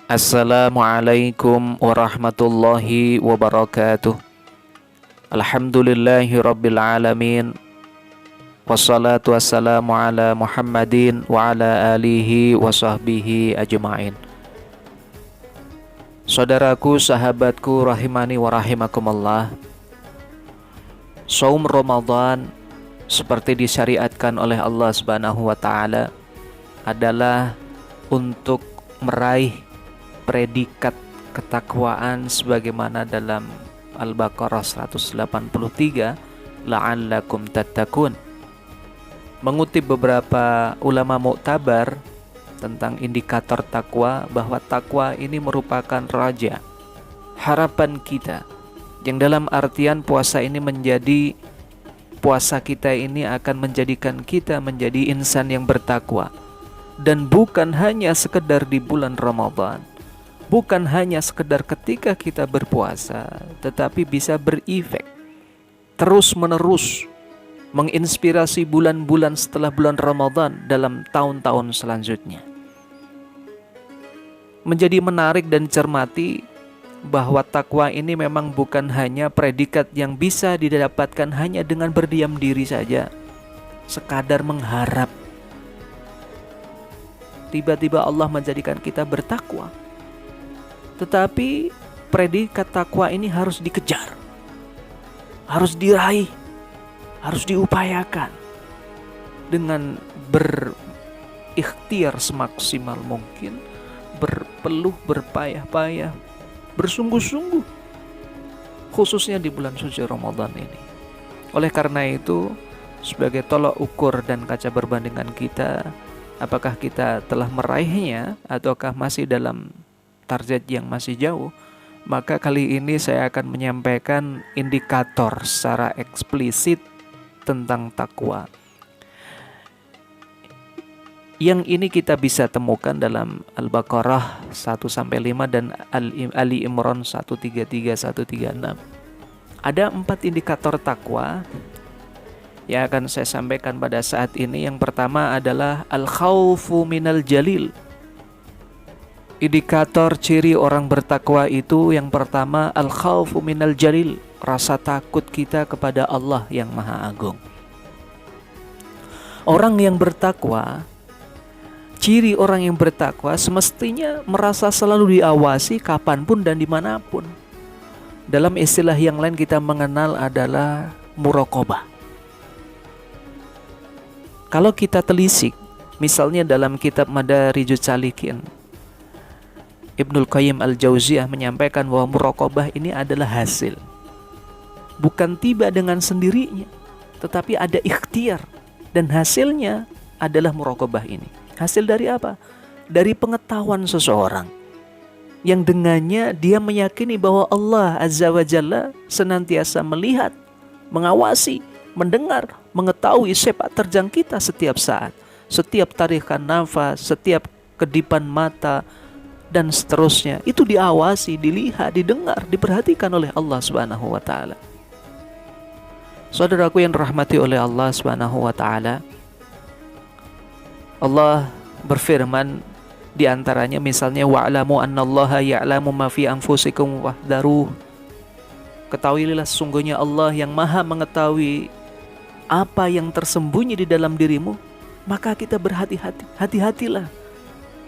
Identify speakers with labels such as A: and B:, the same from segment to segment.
A: Assalamualaikum warahmatullahi wabarakatuh. Alhamdulillahi rabbil alamin. Wassalatu wassalamu ala Muhammadin wa ala alihi wa sahbihi ajma'in. Saudaraku, sahabatku rahimani wa rahimakumullah. Saum Ramadan seperti disyariatkan oleh Allah Subhanahu wa taala adalah untuk meraih predikat ketakwaan sebagaimana dalam Al-Baqarah 183, la'allakum tattaqun. Mengutip beberapa ulama muktabar tentang indikator takwa, bahwa takwa ini merupakan raja, harapan kita, yang dalam artian puasa kita ini akan menjadikan kita menjadi insan yang bertakwa. Dan bukan hanya sekedar di bulan Ramadan, bukan hanya sekedar ketika kita berpuasa, tetapi bisa berefek terus-menerus, menginspirasi bulan-bulan setelah bulan Ramadan dalam tahun-tahun selanjutnya. Menjadi menarik dan cermati bahwa takwa ini memang bukan hanya predikat yang bisa didapatkan hanya dengan berdiam diri saja, sekadar mengharap tiba-tiba Allah menjadikan kita bertakwa. Tetapi predikat takwa ini harus dikejar, harus diraih, harus diupayakan dengan berikhtiar semaksimal mungkin, berpeluh, berpayah-payah, bersungguh-sungguh, khususnya di bulan suci Ramadan ini. Oleh karena itu, sebagai tolok ukur dan kaca perbandingan kita, apakah kita telah meraihnya ataukah masih dalam target yang masih jauh, maka kali ini saya akan menyampaikan indikator secara eksplisit tentang takwa. Yang ini kita bisa temukan dalam Al-Baqarah 1-5 dan Ali Imran 133-136. Ada 4 indikator takwa yang akan saya sampaikan pada saat ini. Yang pertama adalah al-khaufu minal jalil. Indikator ciri orang bertakwa itu yang pertama al-khaufu minal jalil, rasa takut kita kepada Allah yang Maha Agung. Orang yang bertakwa, ciri orang yang bertakwa semestinya merasa selalu diawasi kapanpun dan dimanapun. Dalam istilah yang lain kita mengenal adalah muraqabah. Kalau kita telisik, misalnya dalam kitab Madarijus Salikin, Ibnul Qayyim Al-Jauziyah menyampaikan bahwa muraqabah ini adalah hasil. Bukan tiba dengan sendirinya, tetapi ada ikhtiar. Dan hasilnya adalah muraqabah ini. Hasil dari apa? Dari pengetahuan seseorang, yang dengannya dia meyakini bahwa Allah Azza wa Jalla senantiasa melihat, mengawasi, mendengar, mengetahui sepak terjang kita setiap saat, setiap tarikan nafas, setiap kedipan mata, dan seterusnya. Itu diawasi, dilihat, didengar, diperhatikan oleh Allah Subhanahu wa taala. Saudaraku yang dirahmati oleh Allah Subhanahu wa taala, Allah berfirman di antaranya misalnya wa'lamu annallaha ya'lamu ma fi anfusikum wahdharuh. Ketahuilah sesungguhnya Allah yang Maha mengetahui apa yang tersembunyi di dalam dirimu, maka kita berhati-hati, hati-hatilah.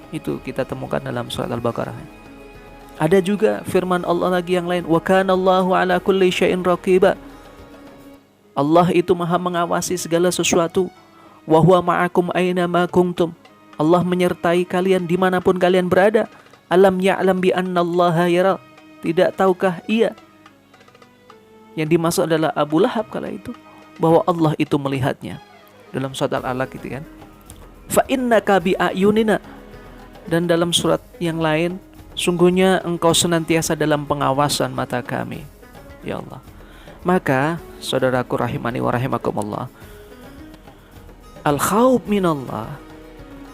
A: Itu kita temukan dalam surat Al-Baqarah. Ada juga firman Allah lagi yang lain, wa kana Allahu ala kulli syai'in raqiba. Allah itu Maha mengawasi segala sesuatu. Wa huwa ma'akum aina ma kuntum. Allah menyertai kalian dimanapun kalian berada. Alam ya'lam bi annallaha yara. Tidak tahukah ia? Yang dimaksud adalah Abu Lahab kala itu, bahwa Allah itu melihatnya. Dalam surat Al-Alaq itu kan, fa innaka bi ayunina. Dan dalam surat yang lain, sungguhnya engkau senantiasa dalam pengawasan mata kami, ya Allah. Maka saudaraku rahimani wa rahimakumullah, al-khauf minallah,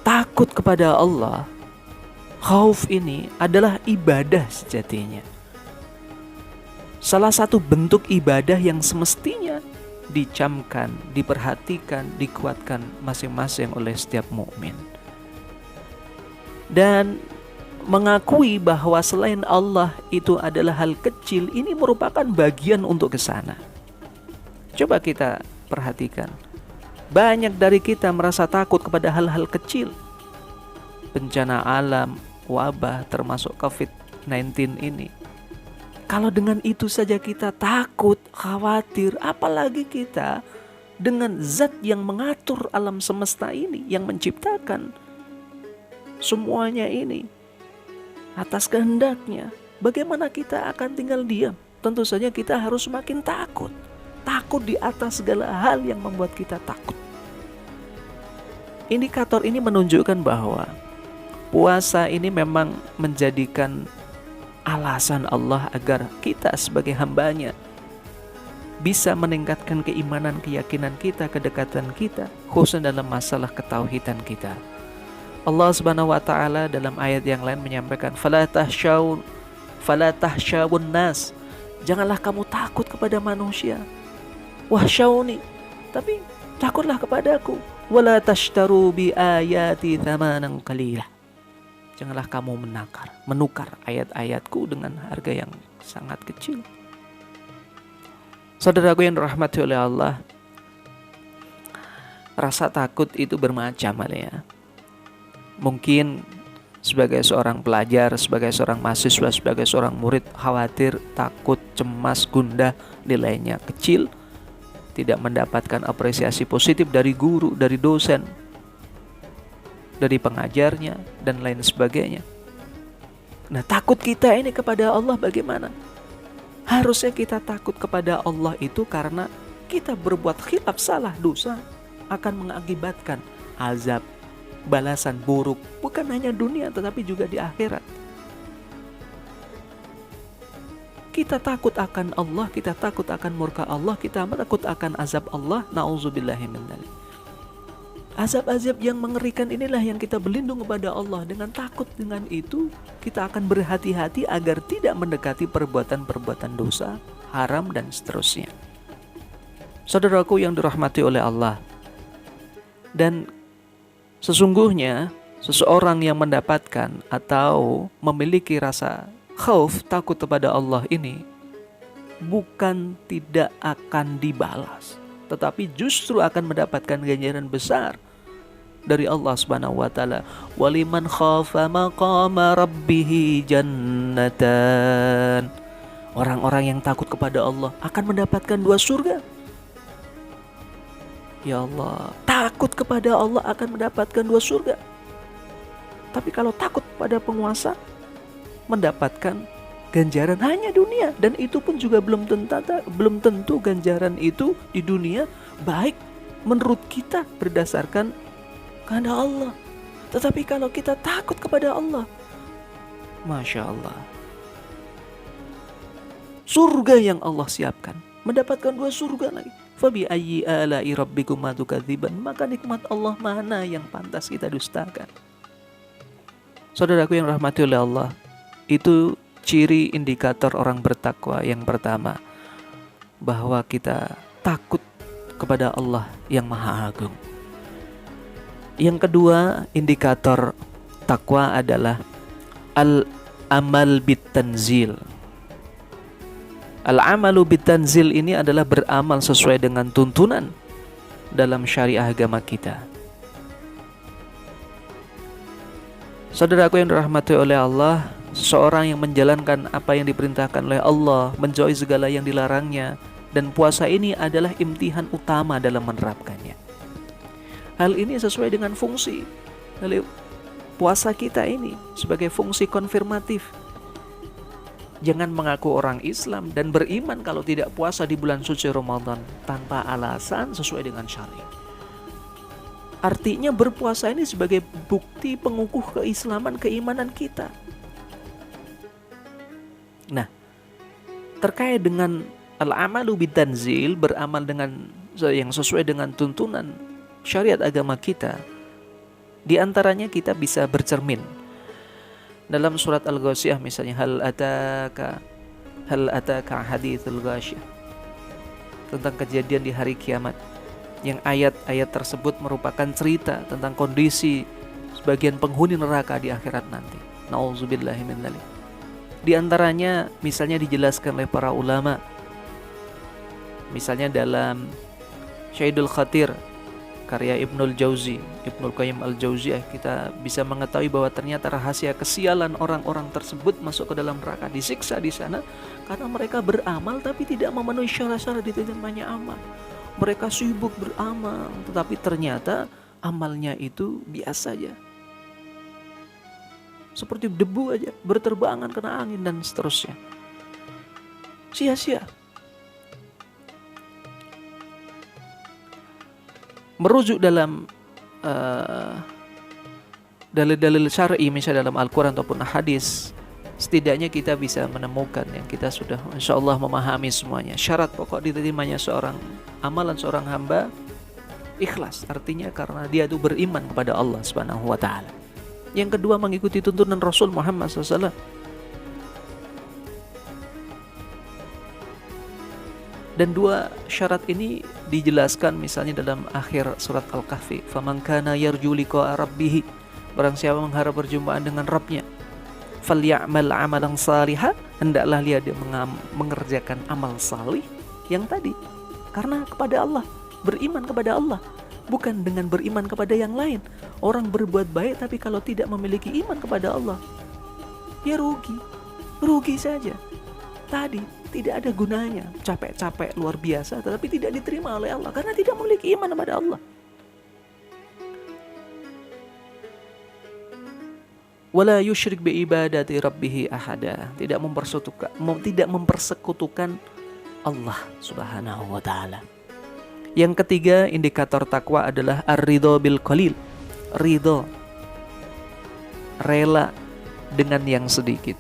A: takut kepada Allah, khauf ini adalah ibadah sejatinya. Salah satu bentuk ibadah yang semestinya dicamkan, diperhatikan, dikuatkan masing-masing oleh setiap mukmin. Dan mengakui bahwa selain Allah itu adalah hal kecil, ini merupakan bagian untuk ke sana. Coba kita perhatikan. Banyak dari kita merasa takut kepada hal-hal kecil. Bencana alam, wabah, termasuk COVID-19 ini. Kalau dengan itu saja kita takut, khawatir, apalagi kita dengan zat yang mengatur alam semesta ini, yang menciptakan semuanya ini atas kehendaknya. Bagaimana kita akan tinggal diam? Tentu saja kita harus semakin takut. Takut di atas segala hal yang membuat kita takut. Indikator ini menunjukkan bahwa puasa ini memang menjadikan alasan Allah agar kita sebagai hambanya bisa meningkatkan keimanan, keyakinan kita, kedekatan kita, khususnya dalam masalah ketauhidan kita. Allah Subhanahu wa taala dalam ayat yang lain menyampaikan, "Fala tahsyawun nas." Janganlah kamu takut kepada manusia. Wahsyauni, tapi takutlah kepadaku. Wala tashtaru bi ayati thamanan qalila. Janganlah kamu menukar ayat-ayatku dengan harga yang sangat kecil. Saudaraku yang dirahmati oleh Allah, rasa takut itu bermacam ya. Mungkin sebagai seorang pelajar, sebagai seorang mahasiswa, sebagai seorang murid khawatir, takut, cemas, gundah, nilainya kecil, tidak mendapatkan apresiasi positif dari guru, dari dosen, dari pengajarnya, dan lain sebagainya. Nah, takut kita ini kepada Allah bagaimana? Harusnya kita takut kepada Allah itu karena kita berbuat khilaf, salah, dosa akan mengakibatkan azab, balasan buruk, bukan hanya dunia tetapi juga di akhirat. Kita takut akan Allah, kita takut akan murka Allah, kita takut akan azab Allah. Na'udzubillahi min dzalik. Azab-azab yang mengerikan inilah yang kita berlindung kepada Allah. Dengan takut dengan itu, kita akan berhati-hati agar tidak mendekati perbuatan-perbuatan dosa, haram, dan seterusnya. Saudaraku yang dirahmati oleh Allah, dan sesungguhnya seseorang yang mendapatkan atau memiliki rasa khauf, takut kepada Allah ini bukan tidak akan dibalas, tetapi justru akan mendapatkan ganjaran besar dari Allah Subhanahu wa taala. Waliman khafa maqama rabbih jannatan. Orang-orang yang takut kepada Allah akan mendapatkan 2 surga. Ya Allah, takut kepada Allah akan mendapatkan 2 surga. Tapi kalau takut pada penguasa, mendapatkan ganjaran hanya dunia, dan itu pun juga belum tentu ganjaran itu di dunia baik menurut kita berdasarkan kehendak Allah. Tetapi kalau kita takut kepada Allah, Masya Allah, surga yang Allah siapkan, mendapatkan 2 surga lagi. Fabi ayyi ala'i rabbikuma tukadziban. Maka nikmat Allah mana yang pantas kita dustakan? Saudaraku yang rahmati oleh Allah, itu ciri indikator orang bertakwa yang pertama, bahwa kita takut kepada Allah yang Maha Agung. Yang kedua, indikator takwa adalah al-amal bitanzil. Al-amalu bitanzil ini adalah beramal sesuai dengan tuntunan dalam syariah agama kita. Saudaraku yang dirahmati oleh Allah, seorang yang menjalankan apa yang diperintahkan oleh Allah, menjauhi segala yang dilarangnya, dan puasa ini adalah imtihan utama dalam menerapkannya. Hal ini sesuai dengan fungsi puasa kita ini sebagai fungsi konfirmatif. Jangan mengaku orang Islam dan beriman kalau tidak puasa di bulan suci Ramadan tanpa alasan sesuai dengan syariat. Artinya berpuasa ini sebagai bukti pengukuh keislaman, keimanan kita. Nah, terkait dengan al-amalu bitanzil, beramal dengan yang sesuai dengan tuntunan syariat agama kita, di antaranya kita bisa bercermin dalam surat Al-Ghasyiyah misalnya, hal ataka hadithul ghasyiyah, tentang kejadian di hari kiamat, yang ayat-ayat tersebut merupakan cerita tentang kondisi sebagian penghuni neraka di akhirat nanti. Nauzubillahi min dzalik. Di antaranya misalnya dijelaskan oleh para ulama, misalnya dalam Syaidul Khatir karya Ibnul Qayyim al-Jauziyah, kita bisa mengetahui bahwa ternyata rahasia kesialan orang-orang tersebut masuk ke dalam neraka, disiksa di sana karena mereka beramal tapi tidak memenuhi syarat-syarat diterimanya amal. Mereka sibuk beramal tetapi ternyata amalnya itu biasa aja, seperti debu aja, berterbangan kena angin dan seterusnya, sia-sia. Merujuk dalam dalil-dalil syar'i misalnya dalam Al-Quran ataupun hadis, setidaknya kita bisa menemukan yang kita sudah insyaallah memahami semuanya. Syarat pokok diterimanya seorang amalan seorang hamba ikhlas, artinya karena dia itu beriman kepada Allah Subhanahu wa taala. Yang kedua, mengikuti tuntunan Rasul Muhammad SAW. Dan dua syarat ini dijelaskan misalnya dalam akhir surat Al-Kahfi, faman kana yarju liqa'a rabbih, barang siapa mengharap perjumpaan dengan Rabbnya, falya'mal 'amalan shalihan, hendaklah dia mengerjakan amal salih yang tadi karena kepada Allah, beriman kepada Allah, bukan dengan beriman kepada yang lain. Orang berbuat baik tapi kalau tidak memiliki iman kepada Allah, ya rugi saja. Tadi tidak ada gunanya, capek-capek luar biasa tetapi tidak diterima oleh Allah karena tidak memiliki iman kepada Allah. Wala yusyrik bi ibadati rabbih ahada, tidak mempersekutukan Allah Subhanahu wa taala. Yang ketiga, indikator takwa adalah ar-ridho bil qalil, ridho, rela dengan yang sedikit.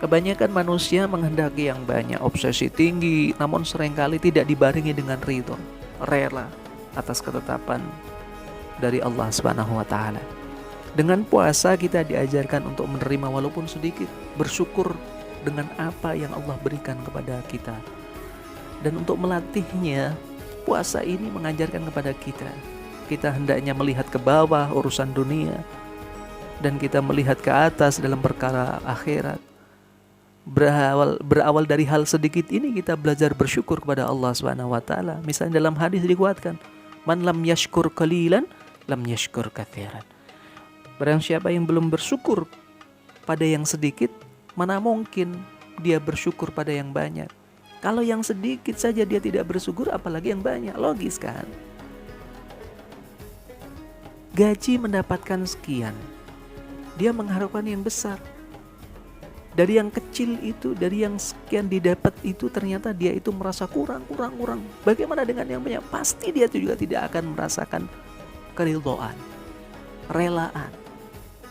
A: Kebanyakan manusia menghendaki yang banyak, obsesi tinggi, namun seringkali tidak dibarengi dengan ridho, rela atas ketetapan dari Allah Subhanahu wa taala. Dengan puasa kita diajarkan untuk menerima walaupun sedikit, bersyukur dengan apa yang Allah berikan kepada kita. Dan untuk melatihnya, puasa ini mengajarkan kepada kita hendaknya melihat ke bawah urusan dunia dan kita melihat ke atas dalam perkara akhirat. Berawal dari hal sedikit ini kita belajar bersyukur kepada Allah Subhanahu wa taala. Misalnya dalam hadis dikuatkan, man lam yashkur qalilan lam yashkur katsiran. Barang siapa yang belum bersyukur pada yang sedikit, mana mungkin dia bersyukur pada yang banyak. Kalau yang sedikit saja dia tidak bersyukur, apalagi yang banyak. Logis kan? Gaji mendapatkan sekian, dia mengharapkan yang besar. Dari yang kecil itu, dari yang sekian didapat itu, ternyata dia itu merasa kurang. Bagaimana dengan yang banyak? Pasti dia juga tidak akan merasakan keridhaan, relaan,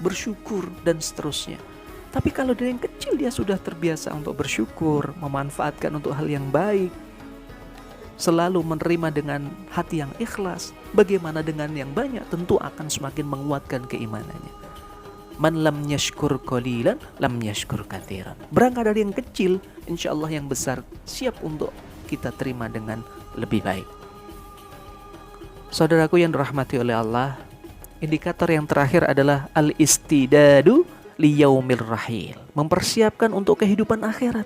A: bersyukur, dan seterusnya. Tapi kalau dari yang kecil dia sudah terbiasa untuk bersyukur, memanfaatkan untuk hal yang baik, selalu menerima dengan hati yang ikhlas, bagaimana dengan yang banyak? Tentu akan semakin menguatkan keimanannya. Man lam yashkur qalilan lam yashkur katsiran. Berangkat dari yang kecil, insyaallah yang besar siap untuk kita terima dengan lebih baik. Saudaraku yang dirahmati oleh Allah, indikator yang terakhir adalah al-istidadu liyaumir rahil, mempersiapkan untuk kehidupan akhirat.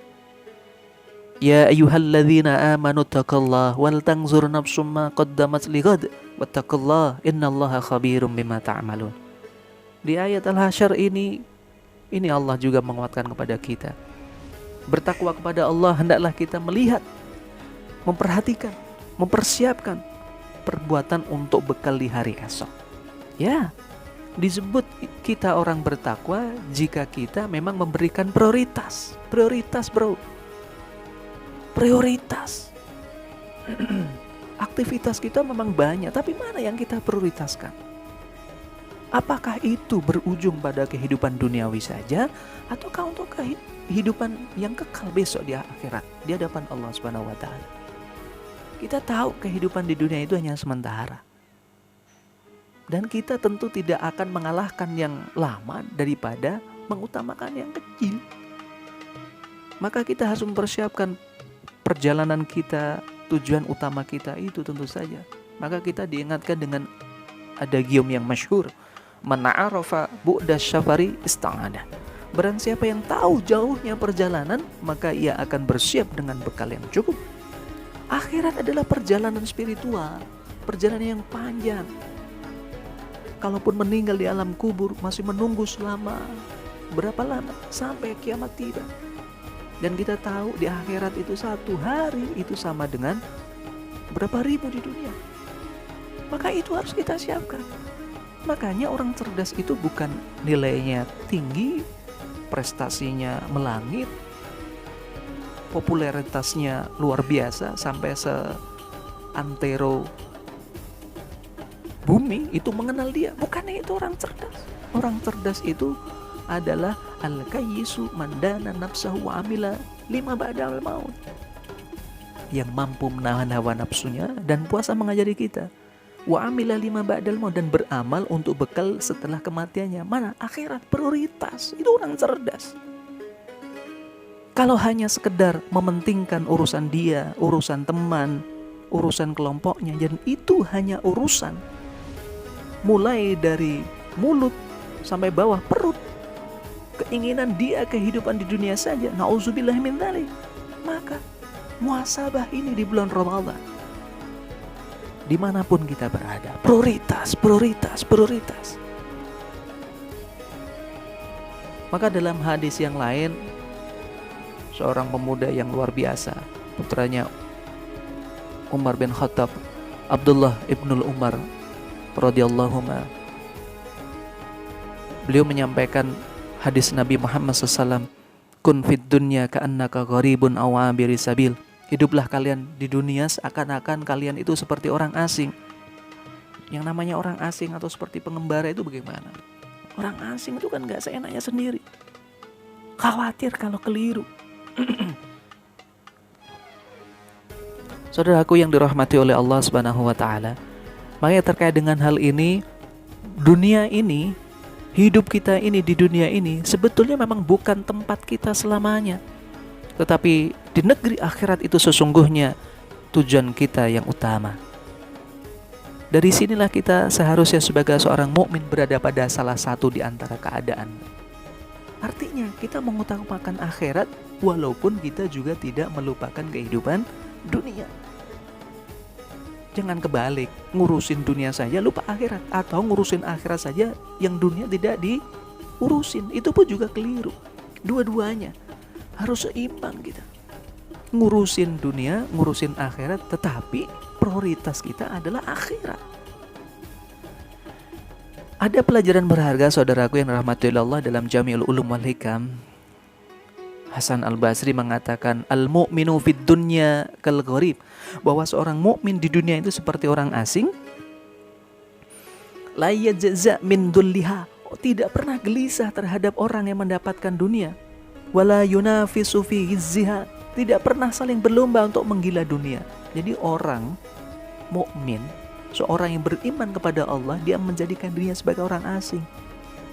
A: Ya ayyuhalladzina amanu taqullaha wal tanzur nafsum ma qaddamat lighad wattaqullaha innallaha khabirum bima ta'malun. Di ayat Al-Hasyr ini Allah juga menguatkan kepada kita. Bertakwa kepada Allah, hendaklah kita melihat, memperhatikan, mempersiapkan perbuatan untuk bekal di hari esok. Ya, disebut kita orang bertakwa jika kita memang memberikan prioritas. Prioritas bro. Prioritas. Aktivitas kita memang banyak, tapi mana yang kita prioritaskan? Apakah itu berujung pada kehidupan duniawi saja, ataukah untuk kehidupan yang kekal besok di akhirat di hadapan Allah Subhanahu wa taala? Kita tahu kehidupan di dunia itu hanya sementara. Dan kita tentu tidak akan mengalahkan yang lama daripada mengutamakan yang kecil. Maka kita harus mempersiapkan perjalanan kita, tujuan utama kita itu tentu saja. Maka kita diingatkan dengan adagium yang masyhur, Man 'arafa bu'da syafari ista'ada. Barang siapa yang tahu jauhnya perjalanan, maka ia akan bersiap dengan bekal yang cukup. Akhirat adalah perjalanan spiritual, perjalanan yang panjang. Kalaupun meninggal di alam kubur, masih menunggu selama berapa lama? Sampai kiamat tiba. Dan kita tahu di akhirat itu satu hari itu sama dengan berapa ribu di dunia. Maka itu harus kita siapkan. Makanya orang cerdas itu bukan nilainya tinggi, prestasinya melangit, popularitasnya luar biasa sampai seantero bumi itu mengenal dia. Bukannya itu orang cerdas. Orang cerdas itu adalah al-kayyisu mandana nafsahu wa amila lima ba'dal maut, yang mampu menahan hawa nafsunya dan puasa mengajari kita. Wa amila lima ba'dal maut, dan beramal untuk bekal setelah kematiannya. Mana? Akhirat prioritas. Itu orang cerdas. Kalau hanya sekedar mementingkan urusan dia, urusan teman, urusan kelompoknya, dan itu hanya urusan mulai dari mulut sampai bawah perut, keinginan dia kehidupan di dunia saja, na'udzubillah min dzalik, maka muhasabah ini di bulan Ramadan, dimanapun kita berada, prioritas. Maka dalam hadis yang lain, seorang pemuda yang luar biasa, putranya Umar bin Khattab, Abdullah ibnul Umar radhiyallahu anhu, beliau menyampaikan hadis Nabi Muhammad SAW, kun fid dunya ka'annaka gharibun aw abiri sabil. Hiduplah kalian di dunia seakan-akan kalian itu seperti orang asing. Yang namanya orang asing atau seperti pengembara itu bagaimana? Orang asing itu kan gak seenaknya sendiri. Khawatir kalau keliru. Saudaraku yang dirahmati oleh Allah Subhanahu wa taala, makanya terkait dengan hal ini, dunia ini, hidup kita ini di dunia ini sebetulnya memang bukan tempat kita selamanya. Tetapi di negeri akhirat itu sesungguhnya tujuan kita yang utama. Dari sinilah kita seharusnya sebagai seorang mukmin berada pada salah satu di antara keadaan. Artinya kita mengutamakan akhirat walaupun kita juga tidak melupakan kehidupan dunia. Jangan kebalik, ngurusin dunia saja lupa akhirat, atau ngurusin akhirat saja yang dunia tidak diurusin. Itu pun juga keliru. Dua-duanya harus seimbang kita. Ngurusin dunia, ngurusin akhirat, tetapi prioritas kita adalah akhirat. Ada pelajaran berharga saudaraku yang rahmati Allah dalam Jami'ul Ulum wal Hikam. Hasan Al-Basri mengatakan al-mu'minu fid dunya kal gharib, bahwa seorang mukmin di dunia itu seperti orang asing. La yajza min dulliha, tidak pernah gelisah terhadap orang yang mendapatkan dunia. Wala yunafisu fi hizziha, tidak pernah saling berlomba untuk menggila dunia. Jadi orang mukmin, seorang yang beriman kepada Allah, dia menjadikan dirinya sebagai orang asing.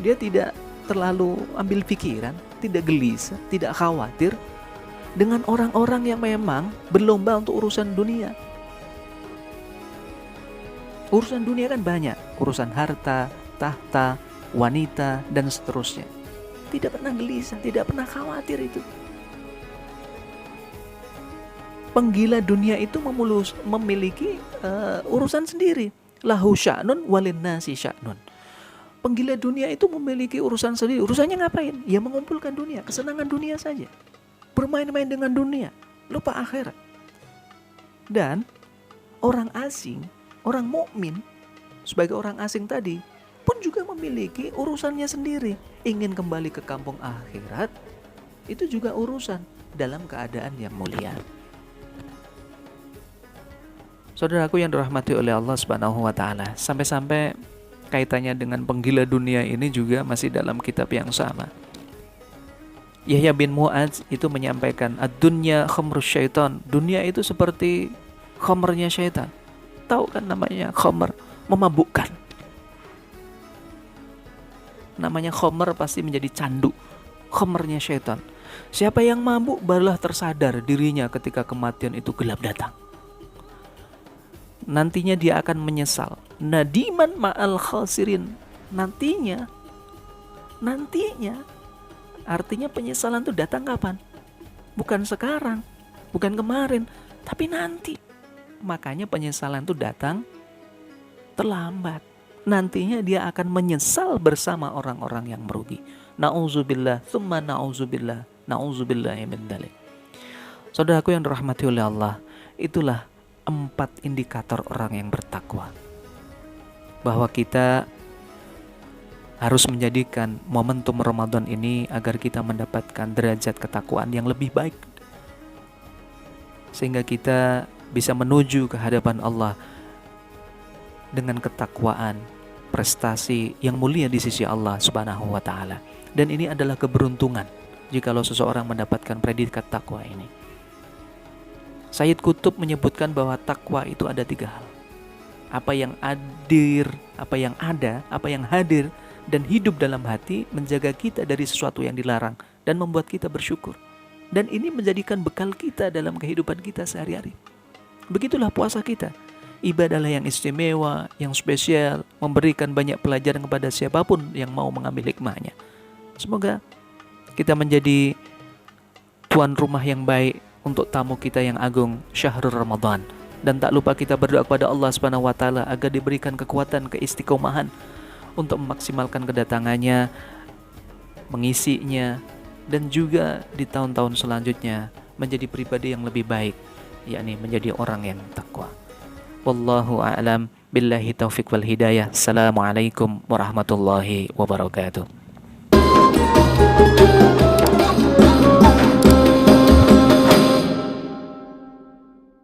A: Dia tidak terlalu ambil pikiran, tidak gelisah, tidak khawatir dengan orang-orang yang memang berlomba untuk urusan dunia. Urusan dunia kan banyak, urusan harta, tahta, wanita, dan seterusnya. Tidak pernah gelisah, tidak pernah khawatir itu. Penggila dunia itu memiliki urusan sendiri. Lahu sya'nun walin nasi sya'nun. Penggila dunia itu memiliki urusan sendiri. Urusannya ngapain? Ya mengumpulkan dunia, kesenangan dunia saja. Bermain-main dengan dunia, lupa akhirat. Dan orang asing, orang mukmin sebagai orang asing tadi pun juga memiliki urusannya sendiri. Ingin kembali ke kampung akhirat, itu juga urusan dalam keadaan yang mulia. Saudaraku yang dirahmati oleh Allah Subhanahu wa taala, sampai-sampai kaitannya dengan penggila dunia ini juga masih dalam kitab yang sama. Yahya bin Mu'adz itu menyampaikan ad-dunya khamrus syaitan, dunia itu seperti khamrnya syaitan. Tahu kan namanya khamr, memabukkan. Namanya khamr pasti menjadi candu, khamrnya syaitan. Siapa yang mabuk barulah tersadar dirinya ketika kematian itu gelap datang. Nantinya dia akan menyesal. Nadiman ma'al khasirin, nantinya. Artinya penyesalan itu datang kapan? Bukan sekarang, bukan kemarin, tapi nanti. Makanya penyesalan itu datang terlambat. Nantinya dia akan menyesal bersama orang-orang yang merugi. Na'udzubillah, tsumma na'udzubillah, na'udzubillah min dzalik. Saudaraku yang dirahmati oleh Allah, itulah 4 indikator orang yang bertakwa. Bahwa kita harus menjadikan momentum Ramadan ini agar kita mendapatkan derajat ketakwaan yang lebih baik, sehingga kita bisa menuju ke hadapan Allah dengan ketakwaan, prestasi yang mulia di sisi Allah Subhanahu wa taala. Dan ini adalah keberuntungan jikalau seseorang mendapatkan predikat takwa ini. Sayyid Qutb menyebutkan bahwa takwa itu ada 3 hal. Apa yang hadir, apa yang ada, apa yang hadir dan hidup dalam hati, menjaga kita dari sesuatu yang dilarang dan membuat kita bersyukur. Dan ini menjadikan bekal kita dalam kehidupan kita sehari-hari. Begitulah puasa kita. Ibadahlah yang istimewa, yang spesial, memberikan banyak pelajaran kepada siapapun yang mau mengambil hikmahnya. Semoga kita menjadi tuan rumah yang baik untuk tamu kita yang agung, Syahrul Ramadan. Dan tak lupa kita berdoa kepada Allah Subhanahu wa taala agar diberikan kekuatan, keistiqomahan untuk memaksimalkan kedatangannya, mengisinya, dan juga di tahun-tahun selanjutnya menjadi pribadi yang lebih baik, yakni menjadi orang yang takwa. Wallahu a'lam, billahi taufiq wal hidayah. Assalamualaikum warahmatullahi wabarakatuh.